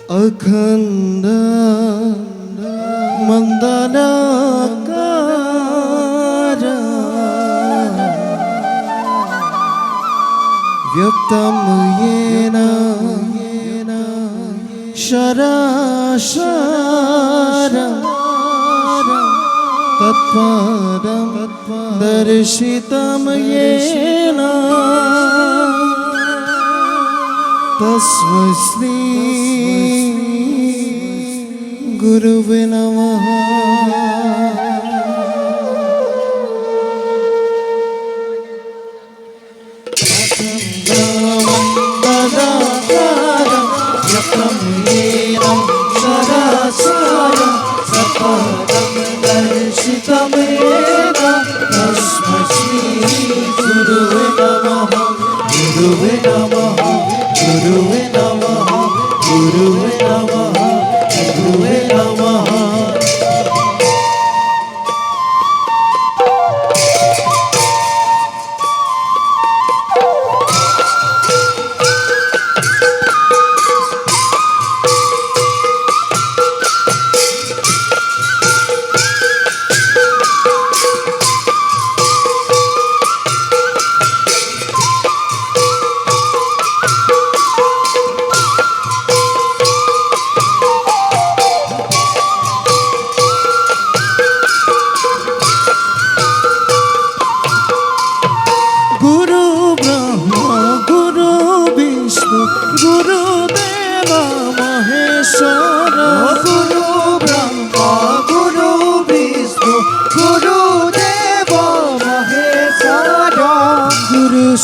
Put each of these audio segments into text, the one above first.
अखंड मंदलाकार व्यक्तं येन शराशरं तत्पदं दर्शितं येन तस्मै श्री गुरुवे नमः।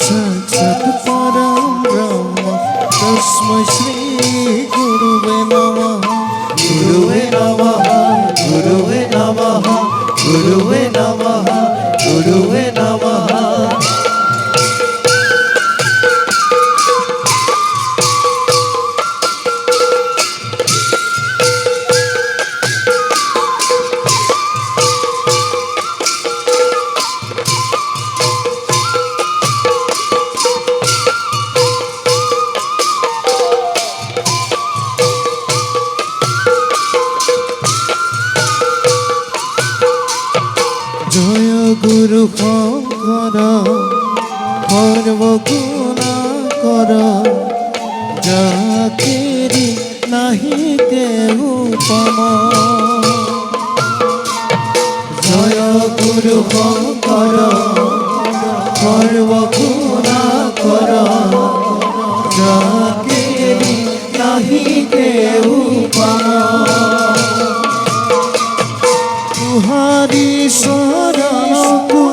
साक्षात् परं ब्रह्म तस्मै श्री गुरुवे नमः। गुरुवे नमः, गुरुवे नमः, गुरुवे नमः, गुरुवे नमः। জয় গুরু শঙ্কর সর্বগুণাকর যাকেরি নাহি কেউ উপম। জয় গুরু শঙ্কর সর্বগুণাকর যাকেরি নাহি কেউ উপম। तुहारी शरणकु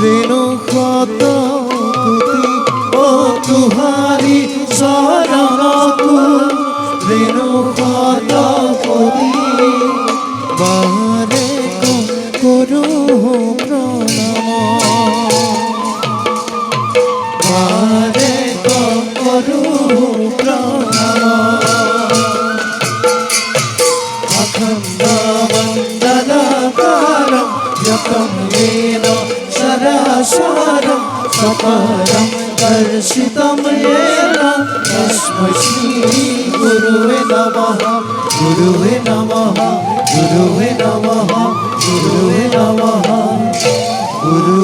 रेणु कत कोटि ओ तुहारी शरणकु रेणु कत कोटि बारे करू प्रणाम बारे करू प्रणाम। अखंड मंडलाकारं व्यक्तं येन शराशरं सपरं दर्शितं येन तस्मै श्री गुरुवे नमः। गुरुवे नमः, गुरुवे नमः, गुरुवे नमः, गुरु